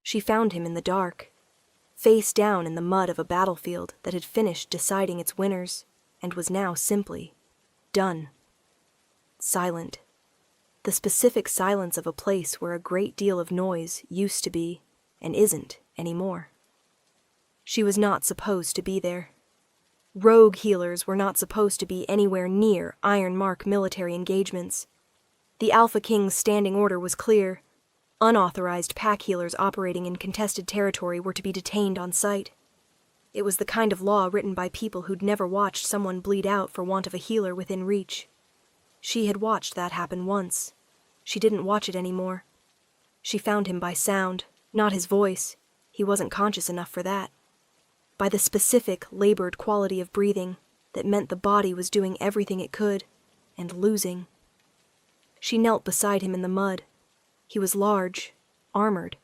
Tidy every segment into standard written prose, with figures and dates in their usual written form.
She found him in the dark, face down in the mud of a battlefield that had finished deciding its winners and was now simply done. Silent. The specific silence of a place where a great deal of noise used to be and isn't anymore. She was not supposed to be there. Rogue healers were not supposed to be anywhere near Iron Mark military engagements. The Alpha King's standing order was clear. Unauthorized pack healers operating in contested territory were to be detained on sight. It was the kind of law written by people who'd never watched someone bleed out for want of a healer within reach. She had watched that happen once. She didn't watch it anymore. She found him by sound, not his voice. He wasn't conscious enough for that. By the specific, labored quality of breathing that meant the body was doing everything it could, and losing. She knelt beside him in the mud. He was large, armored.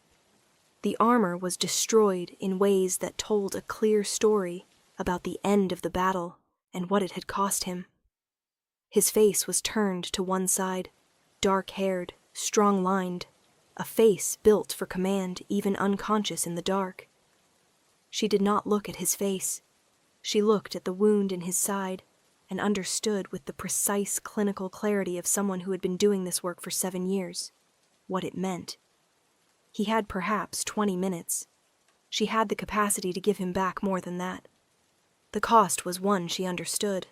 The armor was destroyed in ways that told a clear story about the end of the battle and what it had cost him. His face was turned to one side, dark-haired, strong-lined, a face built for command even unconscious in the dark. She did not look at his face. She looked at the wound in his side and understood with the precise clinical clarity of someone who had been doing this work for 7 years what it meant. He had perhaps 20 minutes. She had the capacity to give him back more than that. The cost was one she understood.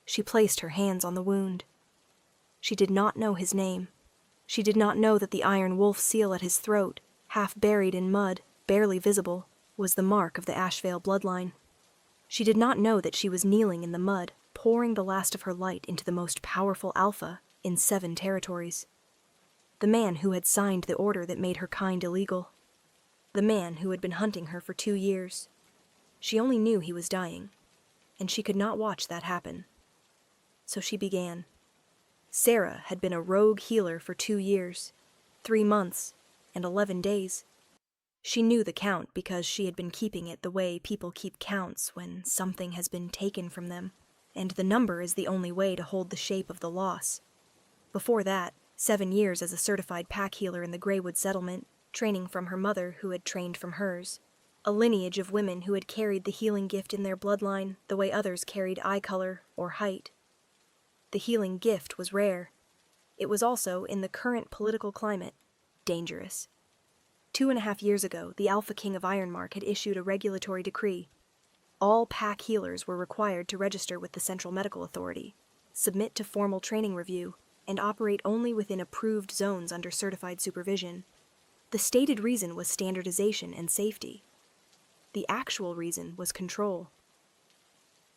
She placed her hands on the wound. She did not know his name. She did not know that the iron wolf seal at his throat, half buried in mud, barely visible, was the mark of the Ashvale bloodline. She did not know that she was kneeling in the mud, pouring the last of her light into the most powerful alpha in 7 territories. The man who had signed the order that made her kind illegal. The man who had been hunting her for 2 years. She only knew he was dying, and she could not watch that happen. So she began. Sarah had been a rogue healer for 2 years, 3 months, and 11 days. She knew the count because she had been keeping it the way people keep counts when something has been taken from them, and the number is the only way to hold the shape of the loss. Before that, 7 years as a certified pack healer in the Greywood settlement, training from her mother who had trained from hers. A lineage of women who had carried the healing gift in their bloodline the way others carried eye color or height. The healing gift was rare. It was also, in the current political climate, dangerous. 2.5 years ago, the Alpha King of Ironmark had issued a regulatory decree. All pack healers were required to register with the Central Medical Authority, submit to formal training review, and operate only within approved zones under certified supervision. The stated reason was standardization and safety. The actual reason was control.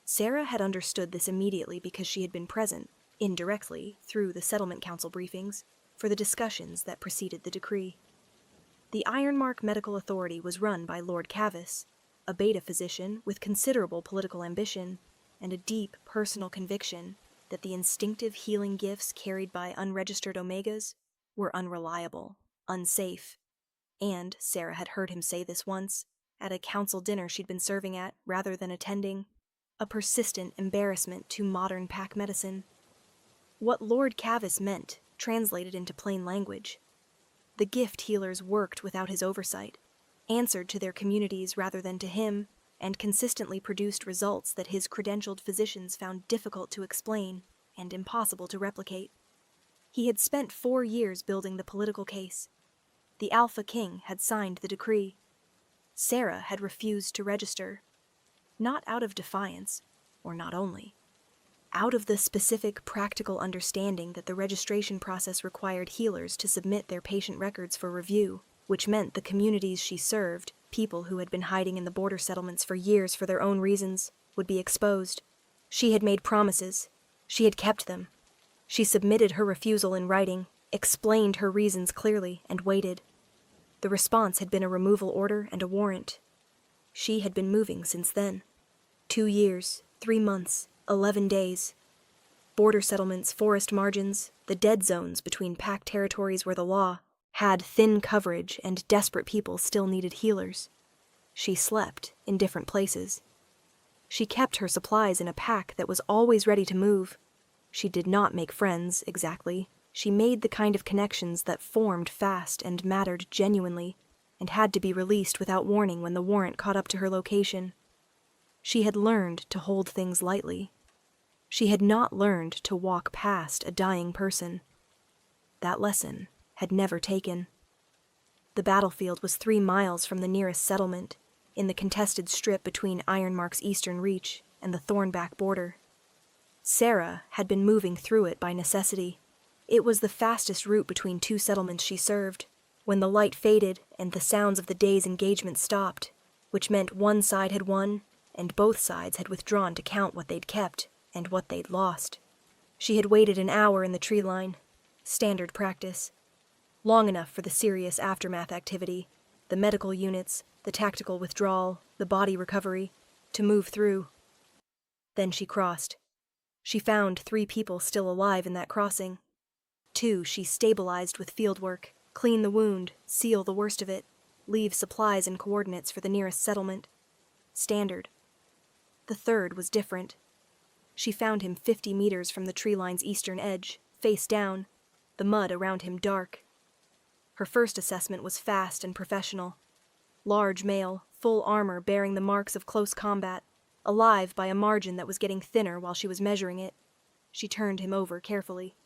Sarah had understood this immediately because she had been present, indirectly, through the Settlement Council briefings, for the discussions that preceded the decree. The Ironmark Medical Authority was run by Lord Cavis, a beta physician with considerable political ambition and a deep personal conviction that the instinctive healing gifts carried by unregistered Omegas were unreliable, unsafe, and, Sarah had heard him say this once, at a council dinner she'd been serving at rather than attending, a persistent embarrassment to modern pack medicine. What Lord Cavis meant, translated into plain language. The gift healers worked without his oversight, answered to their communities rather than to him, and consistently produced results that his credentialed physicians found difficult to explain and impossible to replicate. He had spent 4 years building the political case. The Alpha King had signed the decree. Sarah had refused to register, not out of defiance, or not only, out of the specific practical understanding that the registration process required healers to submit their patient records for review, which meant the communities she served, people who had been hiding in the border settlements for years for their own reasons, would be exposed. She had made promises. She had kept them. She submitted her refusal in writing, explained her reasons clearly, and waited. The response had been a removal order and a warrant. She had been moving since then. 2 years, 3 months, 11 days. Border settlements, forest margins, the dead zones between pack territories where the law had thin coverage and desperate people still needed healers. She slept in different places. She kept her supplies in a pack that was always ready to move. She did not make friends, exactly. She made the kind of connections that formed fast and mattered genuinely. and had to be released without warning when the warrant caught up to her location. She had learned to hold things lightly. She had not learned to walk past a dying person. That lesson had never taken. The battlefield was 3 miles from the nearest settlement, in the contested strip between Ironmark's eastern reach and the Thornback border. Sarah had been moving through it by necessity. It was the fastest route between 2 settlements she served. When the light faded and the sounds of the day's engagement stopped, which meant one side had won and both sides had withdrawn to count what they'd kept and what they'd lost. She had waited an hour in the tree line, standard practice, long enough for the serious aftermath activity, the medical units, the tactical withdrawal, the body recovery, to move through. Then she crossed. She found 3 people still alive in that crossing. 2 she stabilized with fieldwork, clean the wound, seal the worst of it, leave supplies and coordinates for the nearest settlement. Standard. The 3rd was different. She found him 50 meters from the tree line's eastern edge, face down, the mud around him dark. Her first assessment was fast and professional. Large male, full armor bearing the marks of close combat, alive by a margin that was getting thinner while she was measuring it. She turned him over carefully,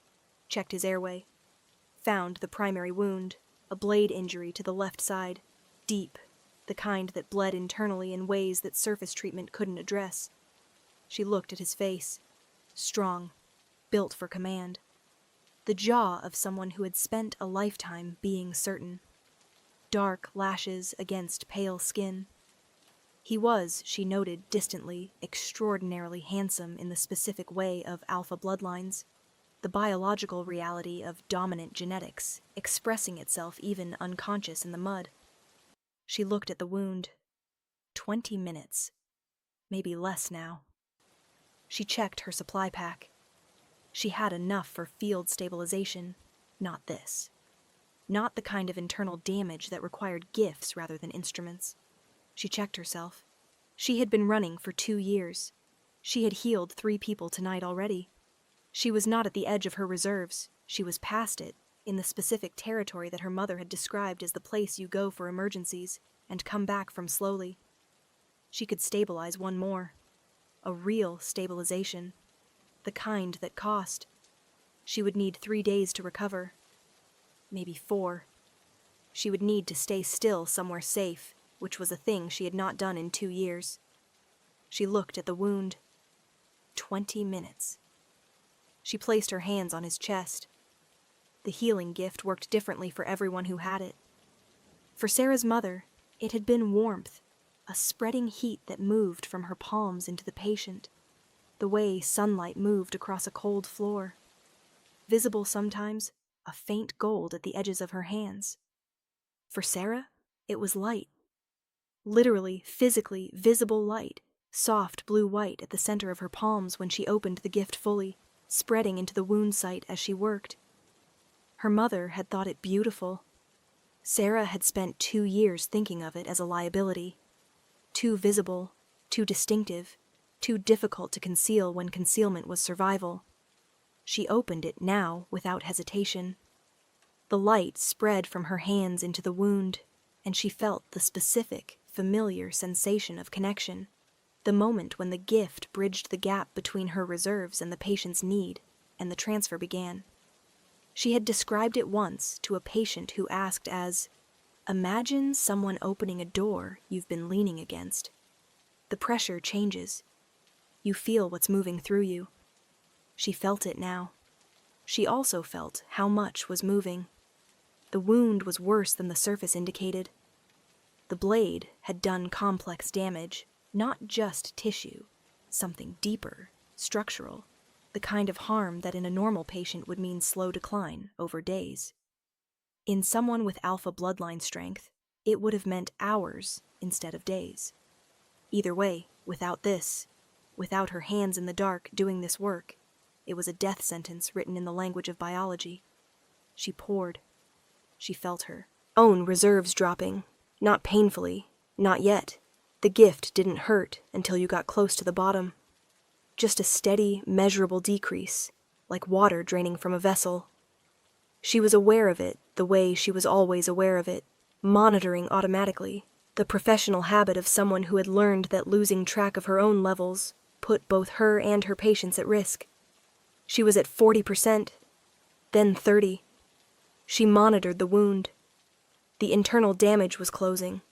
checked his airway, found the primary wound, a blade injury to the left side, deep, the kind that bled internally in ways that surface treatment couldn't address. She looked at his face, strong, built for command. The jaw of someone who had spent a lifetime being certain. Dark lashes against pale skin. He was, she noted distantly, extraordinarily handsome in the specific way of alpha bloodlines, the biological reality of dominant genetics, expressing itself even unconscious in the mud. She looked at the wound. 20 minutes. Maybe less now. She checked her supply pack. She had enough for field stabilization, not this. Not the kind of internal damage that required gifts rather than instruments. She checked herself. She had been running for 2 years. She had healed 3 people tonight already. She was not at the edge of her reserves. She was past it, in the specific territory that her mother had described as the place you go for emergencies and come back from slowly. She could stabilize 1 more. A real stabilization. The kind that cost. She would need 3 days to recover. Maybe 4. She would need to stay still somewhere safe, which was a thing she had not done in 2 years. She looked at the wound. 20 minutes. She placed her hands on his chest. The healing gift worked differently for everyone who had it. For Sarah's mother, it had been warmth, a spreading heat that moved from her palms into the patient, the way sunlight moved across a cold floor. Visible sometimes, a faint gold at the edges of her hands. For Sarah, it was light. Literally, physically visible light, soft blue-white at the center of her palms when she opened the gift fully, spreading into the wound site as she worked. Her mother had thought it beautiful. Sarah had spent 2 years thinking of it as a liability. Too visible, too distinctive, too difficult to conceal when concealment was survival. She opened it now without hesitation. The light spread from her hands into the wound, and she felt the specific, familiar sensation of connection, the moment when the gift bridged the gap between her reserves and the patient's need, and the transfer began. She had described it once to a patient who asked as, "Imagine someone opening a door you've been leaning against. The pressure changes. You feel what's moving through you." She felt it now. She also felt how much was moving. The wound was worse than the surface indicated. The blade had done complex damage, not just tissue, something deeper, structural, the kind of harm that in a normal patient would mean slow decline over days. In someone with alpha bloodline strength, it would have meant hours instead of days. Either way, without this, without her hands in the dark doing this work, it was a death sentence written in the language of biology. She poured. She felt her own reserves dropping, not painfully, not yet. The gift didn't hurt until you got close to the bottom. Just a steady, measurable decrease, like water draining from a vessel. She was aware of it the way she was always aware of it, monitoring automatically, the professional habit of someone who had learned that losing track of her own levels put both her and her patients at risk. She was at 40%, then 30. She monitored the wound. The internal damage was closing.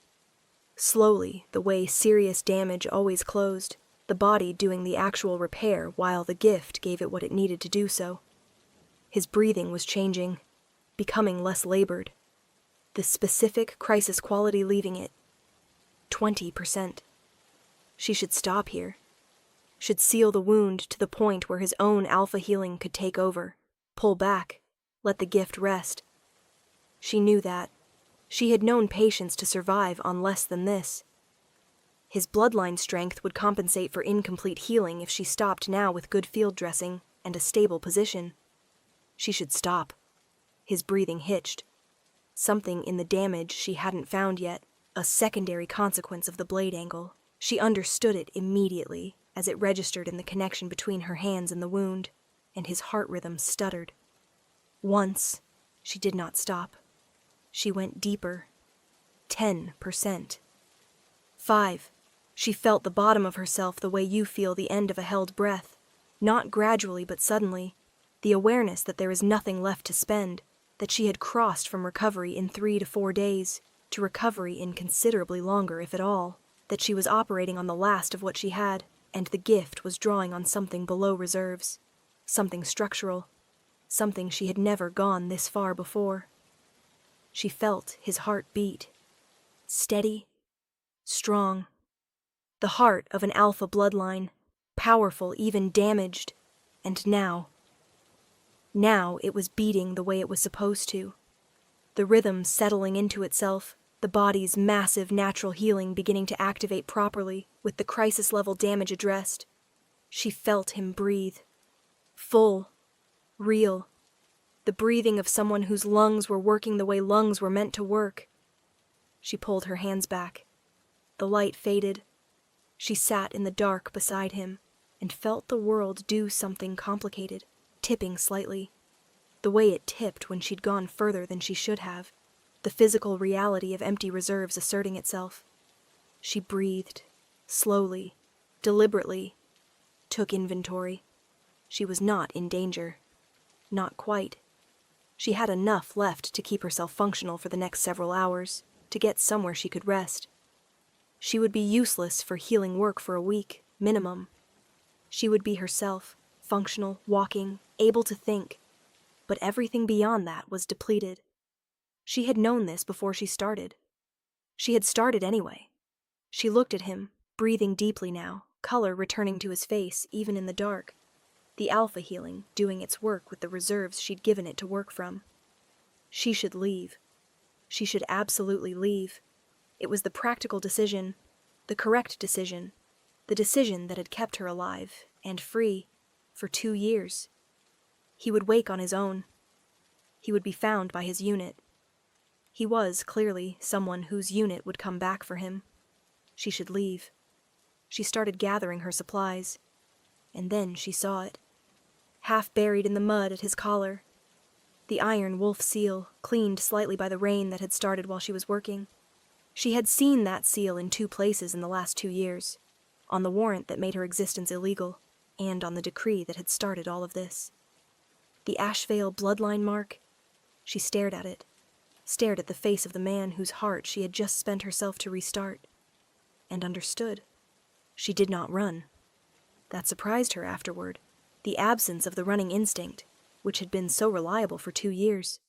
Slowly, the way serious damage always closed, the body doing the actual repair while the gift gave it what it needed to do so. His breathing was changing, becoming less labored. The specific crisis quality leaving it. 20%. She should stop here. Should seal the wound to the point where his own alpha healing could take over, pull back, let the gift rest. She knew that. She had known patients to survive on less than this. His bloodline strength would compensate for incomplete healing if she stopped now with good field dressing and a stable position. She should stop. His breathing hitched. Something in the damage she hadn't found yet, a secondary consequence of the blade angle. She understood it immediately as it registered in the connection between her hands and the wound, and his heart rhythm stuttered. Once, she did not stop. She went deeper. 10%. 5. She felt the bottom of herself the way you feel the end of a held breath, not gradually but suddenly, the awareness that there is nothing left to spend, that she had crossed from recovery in 3 to 4 days to recovery in considerably longer, if at all, that she was operating on the last of what she had, and the gift was drawing on something below reserves, something structural, something she had never gone this far before. She felt his heart beat. Steady, strong. The heart of an alpha bloodline, powerful, even damaged, and now it was beating the way it was supposed to. The rhythm settling into itself, the body's massive natural healing beginning to activate properly with the crisis-level damage addressed. She felt him breathe. Full. Real. The breathing of someone whose lungs were working the way lungs were meant to work. She pulled her hands back. The light faded. She sat in the dark beside him and felt the world do something complicated, tipping slightly. The way it tipped when she'd gone further than she should have. The physical reality of empty reserves asserting itself. She breathed, slowly, deliberately, took inventory. She was not in danger. Not quite. She had enough left to keep herself functional for the next several hours, to get somewhere she could rest. She would be useless for healing work for a week, minimum. She would be herself, functional, walking, able to think. But everything beyond that was depleted. She had known this before she started. She had started anyway. She looked at him, breathing deeply now, color returning to his face even in the dark. The alpha healing doing its work with the reserves she'd given it to work from. She should leave. She should absolutely leave. It was the practical decision, the correct decision, the decision that had kept her alive and free for 2 years. He would wake on his own. He would be found by his unit. He was, clearly, someone whose unit would come back for him. She should leave. She started gathering her supplies. And then she saw it. Half buried in the mud at his collar. The iron wolf seal, cleaned slightly by the rain that had started while she was working. She had seen that seal in 2 places in the last 2 years. On the warrant that made her existence illegal, and on the decree that had started all of this. The Ashvale bloodline mark. She stared at it. Stared at the face of the man whose heart she had just spent herself to restart. And understood. She did not run. That surprised her afterward. The absence of the running instinct, which had been so reliable for 2 years.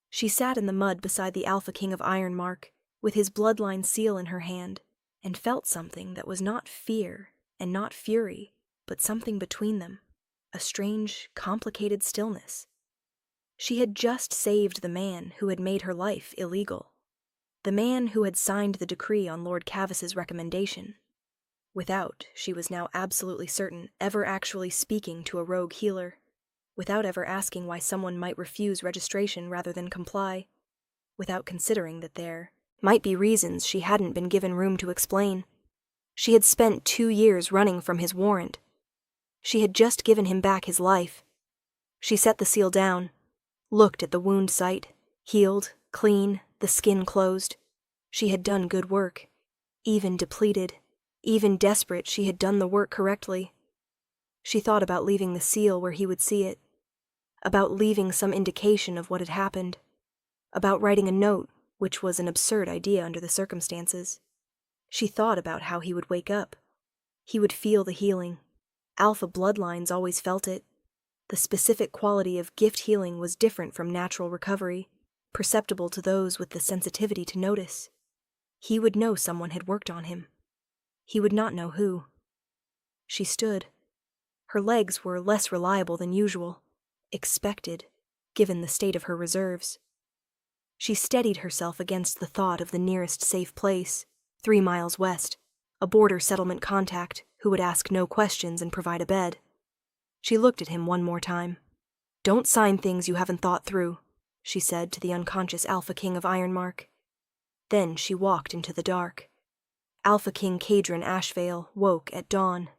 She sat in the mud beside the Alpha King of Ironmark, with his bloodline seal in her hand, and felt something that was not fear and not fury, but something between them. A strange, complicated stillness. She had just saved the man who had made her life illegal. The man who had signed the decree on Lord Cavis's recommendation. Without, she was now absolutely certain, ever actually speaking to a rogue healer. Without ever asking why someone might refuse registration rather than comply. Without considering that there might be reasons she hadn't been given room to explain. She had spent 2 years running from his warrant. She had just given him back his life. She set the seal down, looked at the wound site, healed, clean, the skin closed. She had done good work. Even depleted, even desperate, she had done the work correctly. She thought about leaving the seal where he would see it, about leaving some indication of what had happened, about writing a note, which was an absurd idea under the circumstances. She thought about how he would wake up. He would feel the healing. Alpha bloodlines always felt it. The specific quality of gift healing was different from natural recovery, perceptible to those with the sensitivity to notice. He would know someone had worked on him. He would not know who. She stood. Her legs were less reliable than usual, expected, given the state of her reserves. She steadied herself against the thought of the nearest safe place, 3 miles west, a border settlement contact who would ask no questions and provide a bed. She looked at him one more time. "Don't sign things you haven't thought through," she said to the unconscious Alpha King of Ironmark. Then she walked into the dark. Alpha King Kadron Ashvale woke at dawn.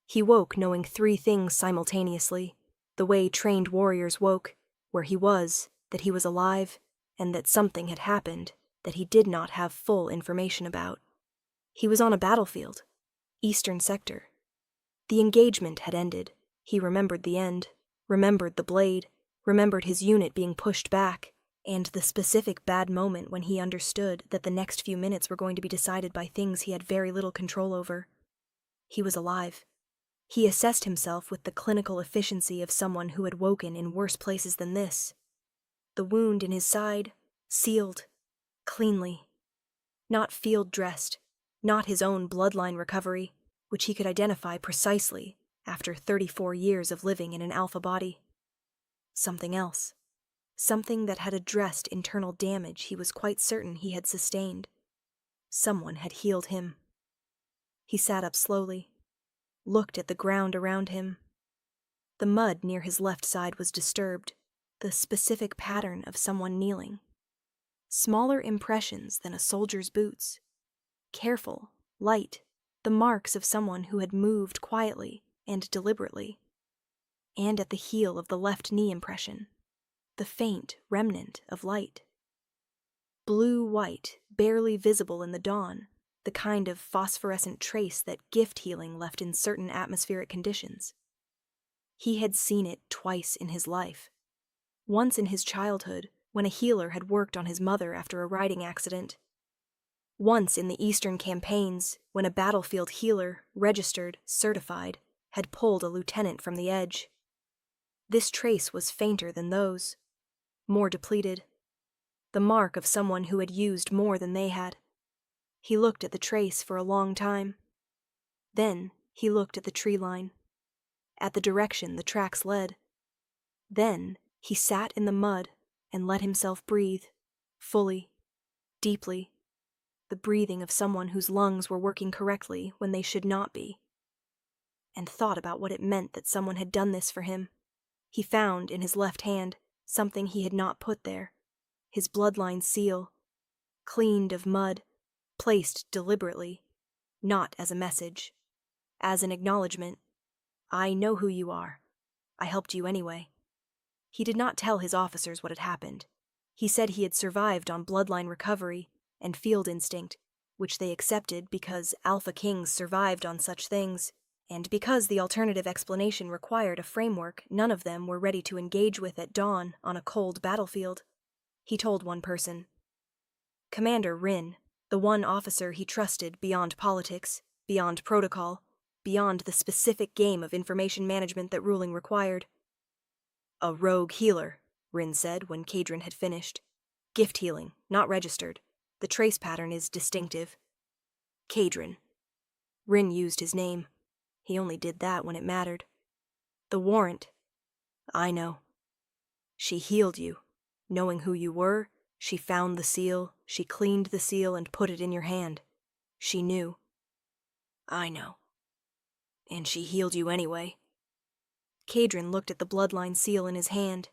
He woke knowing 3 things simultaneously, the way trained warriors woke, where he was, that he was alive, and that something had happened that he did not have full information about. He was on a battlefield, Eastern Sector. The engagement had ended. He remembered the end, remembered the blade, remembered his unit being pushed back, and the specific bad moment when he understood that the next few minutes were going to be decided by things he had very little control over. He was alive. He assessed himself with the clinical efficiency of someone who had woken in worse places than this. The wound in his side, sealed, cleanly. Not field-dressed, not his own bloodline recovery, which he could identify precisely after 34 years of living in an alpha body. Something else. Something that had addressed internal damage he was quite certain he had sustained. Someone had healed him. He sat up slowly, looked at the ground around him. The mud near his left side was disturbed, the specific pattern of someone kneeling. Smaller impressions than a soldier's boots. Careful, light, the marks of someone who had moved quietly and deliberately. And at the heel of the left knee impression, the faint remnant of light. Blue-white, barely visible in the dawn, the kind of phosphorescent trace that gift healing left in certain atmospheric conditions. He had seen it twice in his life. Once in his childhood, when a healer had worked on his mother after a riding accident. Once in the Eastern campaigns, when a battlefield healer, registered, certified, had pulled a lieutenant from the edge. This trace was fainter than those, more depleted, the mark of someone who had used more than they had. He looked at the trace for a long time. Then he looked at the tree line, at the direction the tracks led. Then he sat in the mud and let himself breathe, fully, deeply, the breathing of someone whose lungs were working correctly when they should not be, and thought about what it meant that someone had done this for him. He found in his left hand something he had not put there, his bloodline seal, cleaned of mud, placed deliberately, not as a message, as an acknowledgement. "I know who you are. I helped you anyway." He did not tell his officers what had happened. He said he had survived on bloodline recovery and field instinct, which they accepted because Alpha Kings survived on such things, and because the alternative explanation required a framework none of them were ready to engage with at dawn on a cold battlefield. He told one person. Commander Rin, the one officer he trusted beyond politics, beyond protocol, beyond the specific game of information management that ruling required. "A rogue healer," Rin said when Kadron had finished. "Gift healing, not registered. The trace pattern is distinctive." Kadron. Rin used his name. He only did that when it mattered. "The warrant." "I know." "She healed you. Knowing who you were, she found the seal, she cleaned the seal and put it in your hand. She knew." "I know." "And she healed you anyway." Kadron looked at the bloodline seal in his hand,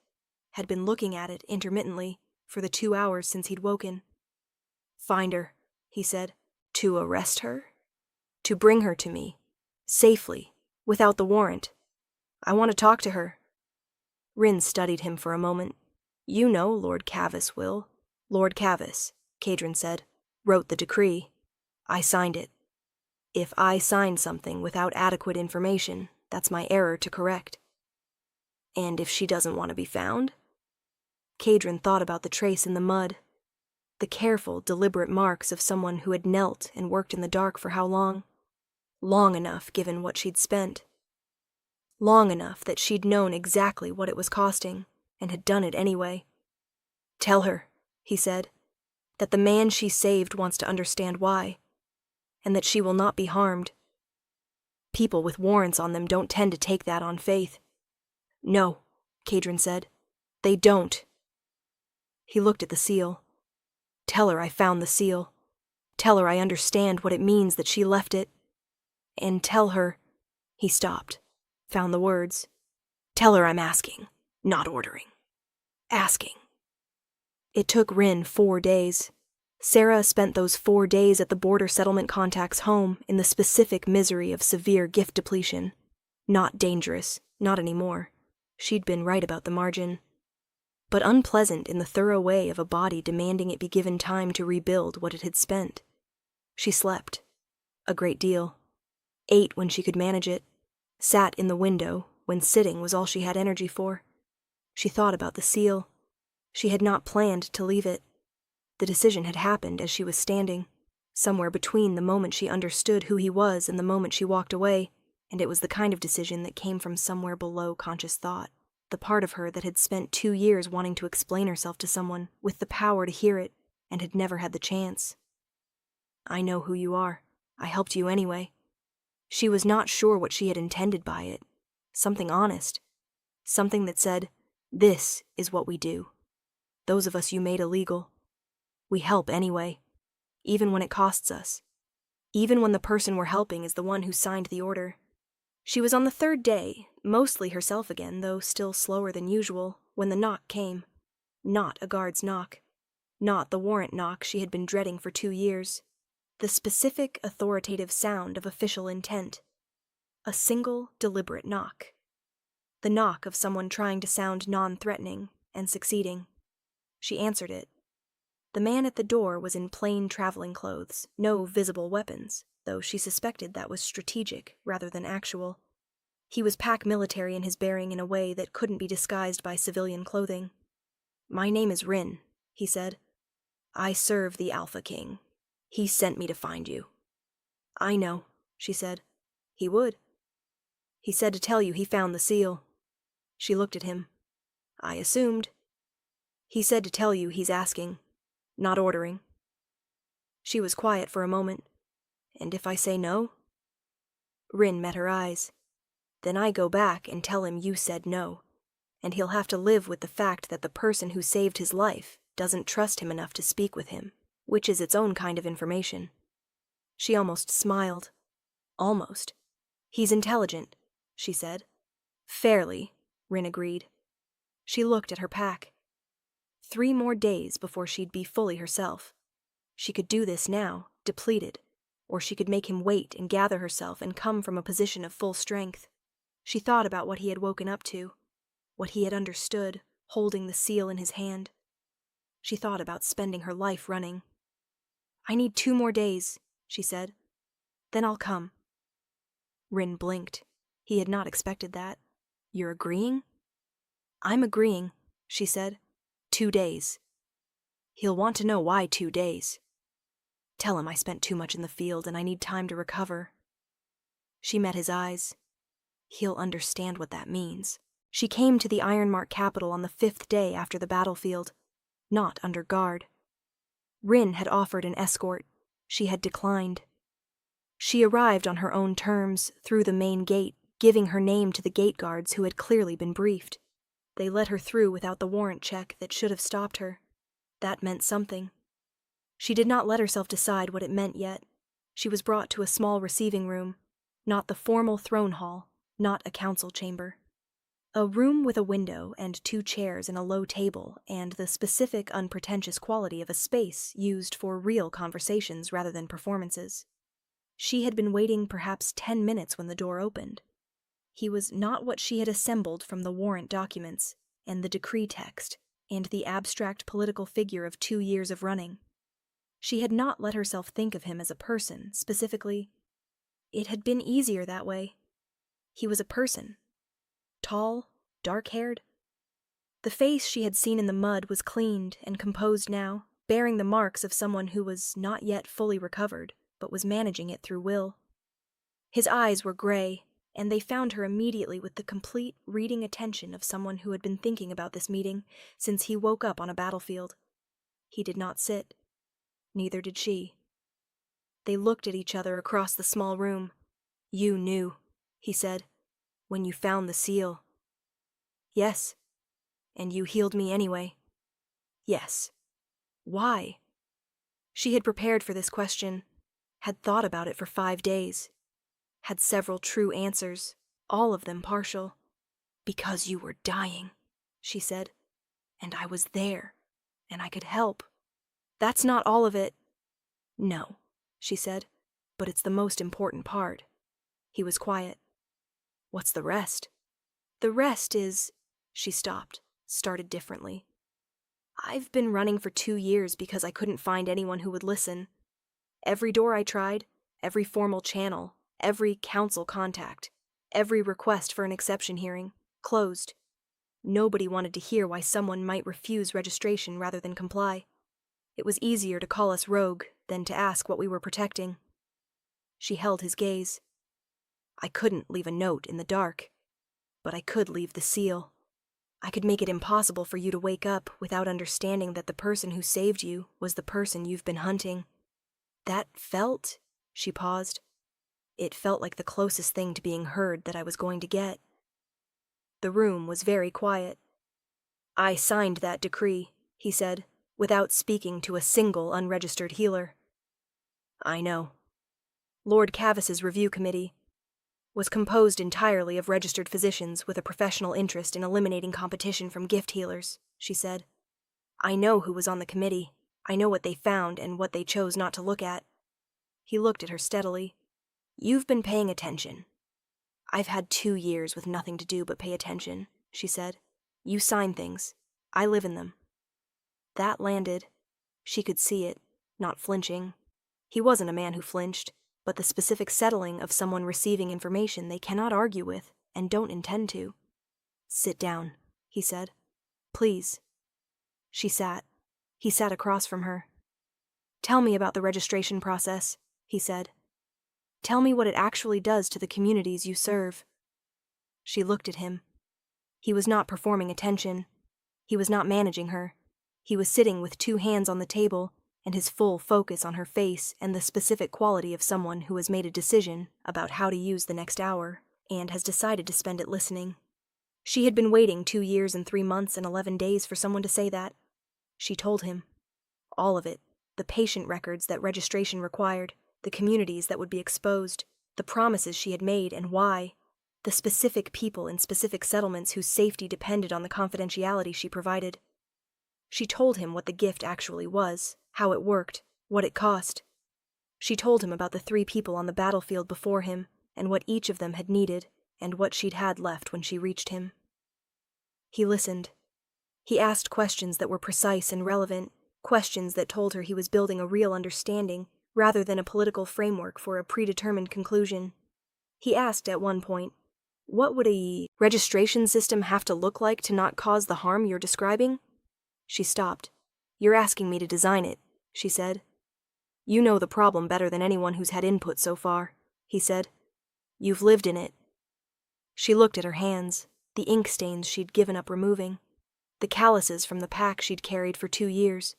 had been looking at it intermittently for the 2 hours since he'd woken. "Find her," he said. "To arrest her? To bring her to me, safely, without the warrant. I want to talk to her." Rin studied him for a moment. "You know Lord Cavis will. Lord Cavis, Cadron said, wrote the decree. I signed it. If I signed something without adequate information, that's my error to correct. And if she doesn't want to be found? Cadron thought about the trace in the mud. The careful, deliberate marks of someone who had knelt and worked in the dark for how long? Long enough, given what she'd spent. Long enough that she'd known exactly what it was costing, and had done it anyway. Tell her, he said, that the man she saved wants to understand why, and that she will not be harmed. People with warrants on them don't tend to take that on faith. No, Cadron said. They don't. He looked at the seal. Tell her I found the seal. Tell her I understand what it means that she left it. And tell her... He stopped, found the words. Tell her I'm asking, not ordering. Asking. It took Rin 4 days. Sarah spent those 4 days at the border settlement contact's home in the specific misery of severe gift depletion. Not dangerous, not anymore. She'd been right about the margin. But unpleasant in the thorough way of a body demanding it be given time to rebuild what it had spent. She slept. A great deal. Ate when she could manage it. Sat in the window when sitting was all she had energy for. She thought about the seal. She had not planned to leave it. The decision had happened as she was standing, somewhere between the moment she understood who he was and the moment she walked away, and it was the kind of decision that came from somewhere below conscious thought, the part of her that had spent 2 years wanting to explain herself to someone, with the power to hear it, and had never had the chance. I know who you are. I helped you anyway. She was not sure what she had intended by it. Something honest. Something that said, this is what we do. Those of us you made illegal. We help anyway, even when it costs us. Even when the person we're helping is the one who signed the order. She was on the 3rd day, mostly herself again, though still slower than usual, when the knock came. Not a guard's knock. Not the warrant knock she had been dreading for 2 years. The specific, authoritative sound of official intent. A single, deliberate knock. The knock of someone trying to sound non-threatening and succeeding. She answered it. The man at the door was in plain traveling clothes, no visible weapons, though she suspected that was strategic rather than actual. He was pack military in his bearing in a way that couldn't be disguised by civilian clothing. My name is Rin, he said. I serve the Alpha King. He sent me to find you. I know, she said. He would. He said to tell you he found the seal. She looked at him. I assumed. He said to tell you he's asking, not ordering. She was quiet for a moment. And if I say no? Rin met her eyes. Then I go back and tell him you said no, and he'll have to live with the fact that the person who saved his life doesn't trust him enough to speak with him, which is its own kind of information. She almost smiled. Almost. He's intelligent, she said. Fairly, Rin agreed. She looked at her pack. 3 more days before she'd be fully herself. She could do this now, depleted, or she could make him wait and gather herself and come from a position of full strength. She thought about what he had woken up to, what he had understood, holding the seal in his hand. She thought about spending her life running. I need 2 more days, she said. Then I'll come. Rin blinked. He had not expected that. You're agreeing? I'm agreeing, she said. 2 days. He'll want to know why 2 days. Tell him I spent too much in the field and I need time to recover. She met his eyes. He'll understand what that means. She came to the Ironmark capital on the 5th day after the battlefield, not under guard. Rin had offered an escort. She had declined. She arrived on her own terms, through the main gate, giving her name to the gate guards who had clearly been briefed. They let her through without the warrant check that should have stopped her. That meant something. She did not let herself decide what it meant yet. She was brought to a small receiving room, not the formal throne hall, not a council chamber. A room with a window and 2 chairs and a low table, and the specific, unpretentious quality of a space used for real conversations rather than performances. She had been waiting perhaps 10 minutes when the door opened. He was not what she had assembled from the warrant documents and the decree text and the abstract political figure of 2 years of running. She had not let herself think of him as a person, specifically. It had been easier that way. He was a person. Tall, dark-haired. The face she had seen in the mud was cleaned and composed now, bearing the marks of someone who was not yet fully recovered, but was managing it through will. His eyes were gray, and they found her immediately with the complete reading attention of someone who had been thinking about this meeting since he woke up on a battlefield. He did not sit. Neither did she. They looked at each other across the small room. "You knew," he said, "when you found the seal." "Yes." "And you healed me anyway." "Yes." Why? She had prepared for this question, had thought about it for 5 days, had several true answers, all of them partial. "Because you were dying," she said, "and I was there, and I could help." "That's not all of it." "No," she said, "but it's the most important part." He was quiet. "What's the rest?" "The rest is—" She stopped, started differently. "I've been running for 2 years because I couldn't find anyone who would listen. Every door I tried, every formal channel, every council contact, every request for an exception hearing, closed. Nobody wanted to hear why someone might refuse registration rather than comply. It was easier to call us rogue than to ask what we were protecting." She held his gaze. "I couldn't leave a note in the dark, but I could leave the seal. I could make it impossible for you to wake up without understanding that the person who saved you was the person you've been hunting. That felt—" She paused. "It felt like the closest thing to being heard that I was going to get." The room was very quiet. "I signed that decree," he said, without speaking to a single unregistered healer. "I know." Lord Cavis's review committee was composed entirely of registered physicians with a professional interest in eliminating competition from gift healers, she said. "I know who was on the committee. I know what they found and what they chose not to look at." He looked at her steadily. "You've been paying attention." "I've had 2 years with nothing to do but pay attention," she said. "You sign things. I live in them." That landed. She could see it, not flinching. He wasn't a man who flinched, but the specific settling of someone receiving information they cannot argue with and don't intend to. "Sit down," he said. "Please." She sat. He sat across from her. "Tell me about the registration process," he said. "Tell me what it actually does to the communities you serve." She looked at him. He was not performing attention. He was not managing her. He was sitting with 2 hands on the table, and his full focus on her face and the specific quality of someone who has made a decision about how to use the next hour, and has decided to spend it listening. She had been waiting 2 years and 3 months and 11 days for someone to say that. She told him. All of it, the patient records that registration required, the communities that would be exposed, the promises she had made and why, the specific people in specific settlements whose safety depended on the confidentiality she provided. She told him what the gift actually was, how it worked, what it cost. She told him about the 3 people on the battlefield before him, and what each of them had needed, and what she'd had left when she reached him. He listened. He asked questions that were precise and relevant, questions that told her he was building a real understanding, rather than a political framework for a predetermined conclusion. He asked at one point, "What would a registration system have to look like to not cause the harm you're describing?" She stopped. "You're asking me to design it," she said. "You know the problem better than anyone who's had input so far," he said. "You've lived in it." She looked at her hands, the ink stains she'd given up removing, the calluses from the pack she'd carried for 2 years,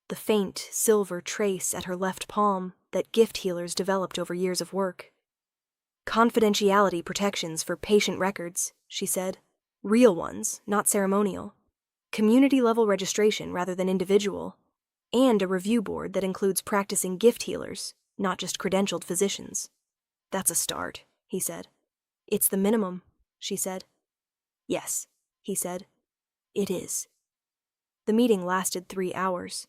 the faint, silver trace at her left palm that gift healers developed over years of work. "Confidentiality protections for patient records," she said. "Real ones, not ceremonial. Community-level registration rather than individual, and a review board that includes practicing gift healers, not just credentialed physicians." "That's a start," he said. "It's the minimum," she said. "Yes," he said. "It is." The meeting lasted 3 hours.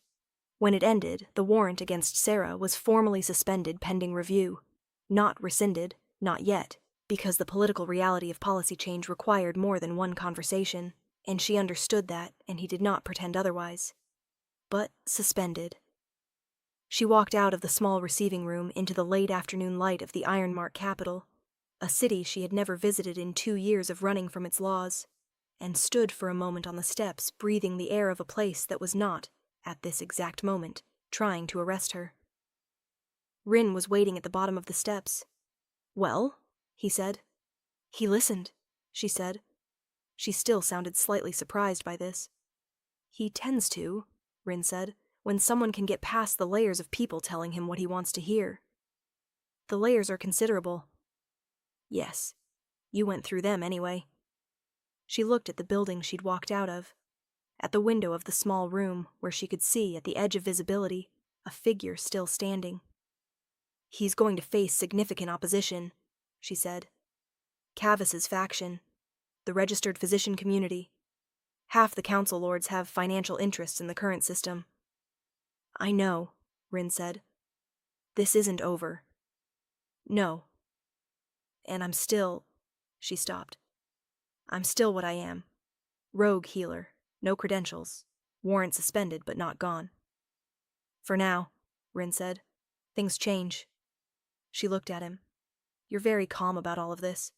When it ended, the warrant against Sarah was formally suspended pending review. Not rescinded, not yet, because the political reality of policy change required more than one conversation, and she understood that, and he did not pretend otherwise. But suspended. She walked out of the small receiving room into the late afternoon light of the Ironmark capital, a city she had never visited in 2 years of running from its laws, and stood for a moment on the steps, breathing the air of a place that was not, at this exact moment, trying to arrest her. Rin was waiting at the bottom of the steps. "Well?" he said. "He listened," she said. She still sounded slightly surprised by this. "He tends to," Rin said, "when someone can get past the layers of people telling him what he wants to hear. The layers are considerable." "Yes. You went through them anyway." She looked at the building she'd walked out of, at the window of the small room where she could see, at the edge of visibility, a figure still standing. "He's going to face significant opposition," she said. "Cavis's faction, the registered physician community. Half the council lords have financial interests in the current system." "I know," Rin said. "This isn't over." "No. And I'm still—" She stopped. "I'm still what I am. Rogue healer, no credentials, warrant suspended but not gone." "For now," Rin said. "Things change." She looked at him. "You're very calm about all of this."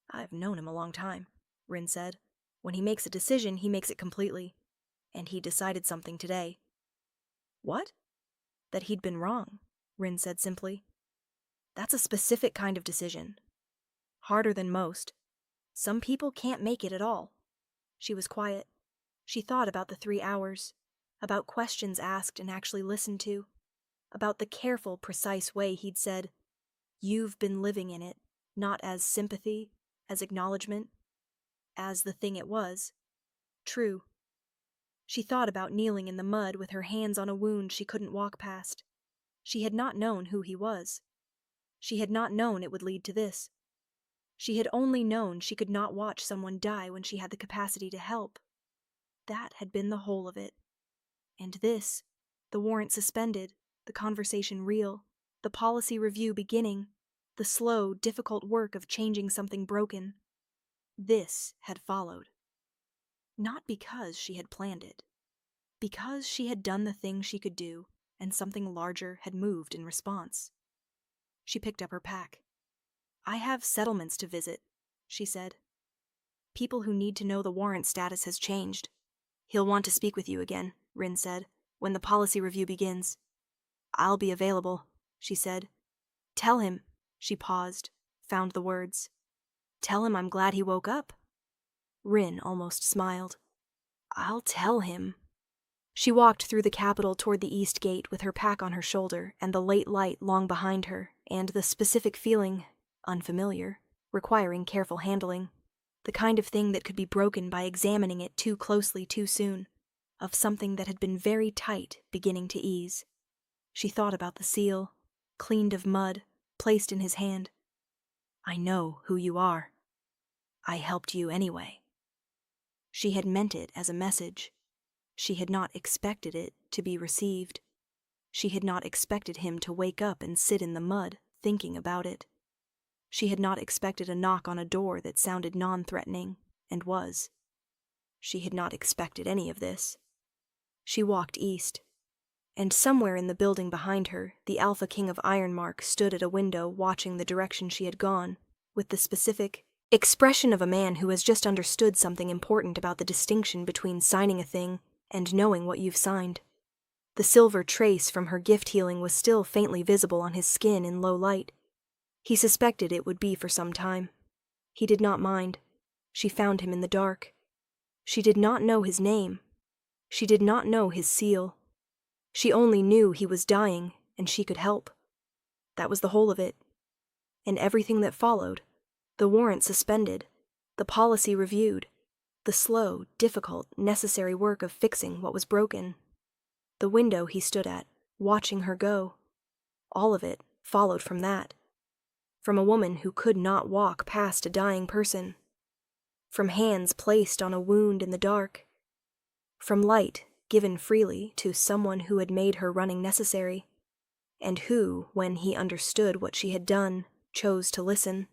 "I've known him a long time," Rin said. "When he makes a decision, he makes it completely. And he decided something today." "What?" "That he'd been wrong," Rin said simply. "That's a specific kind of decision. Harder than most. Some people can't make it at all." She was quiet. She thought about the 3 hours, about questions asked and actually listened to, about the careful, precise way he'd said, "You've been living in it," not as sympathy, as acknowledgement, as the thing it was. True. She thought about kneeling in the mud with her hands on a wound she couldn't walk past. She had not known who he was. She had not known it would lead to this. She had only known she could not watch someone die when she had the capacity to help. That had been the whole of it. And this, the warrant suspended, the conversation real, the policy review beginning, the slow, difficult work of changing something broken. This had followed. Not because she had planned it. Because she had done the thing she could do, and something larger had moved in response. She picked up her pack. "I have settlements to visit," she said. "People who need to know the warrant status has changed." "He'll want to speak with you again," Rin said, "when the policy review begins." "I'll be available," she said. "Tell him," she paused, found the words. "Tell him I'm glad he woke up." Rin almost smiled. "I'll tell him." She walked through the capital toward the east gate with her pack on her shoulder and the late light long behind her, and the specific feeling, unfamiliar, requiring careful handling, the kind of thing that could be broken by examining it too closely too soon, of something that had been very tight beginning to ease. She thought about the seal, cleaned of mud, placed in his hand. "I know who you are. I helped you anyway." She had meant it as a message. She had not expected it to be received. She had not expected him to wake up and sit in the mud, thinking about it. She had not expected a knock on a door that sounded non-threatening, and was. She had not expected any of this. She walked east, and somewhere in the building behind her, the Alpha King of Ironmark stood at a window watching the direction she had gone, with the specific expression of a man who has just understood something important about the distinction between signing a thing and knowing what you've signed. The silver trace from her gift healing was still faintly visible on his skin in low light. He suspected it would be for some time. He did not mind. She found him in the dark. She did not know his name. She did not know his seal. She only knew he was dying, and she could help. That was the whole of it. And everything that followed, the warrant suspended, the policy reviewed, the slow, difficult, necessary work of fixing what was broken. The window he stood at, watching her go. All of it followed from that. From a woman who could not walk past a dying person. From hands placed on a wound in the dark. From light given freely to someone who had made her running necessary, and who, when he understood what she had done, chose to listen.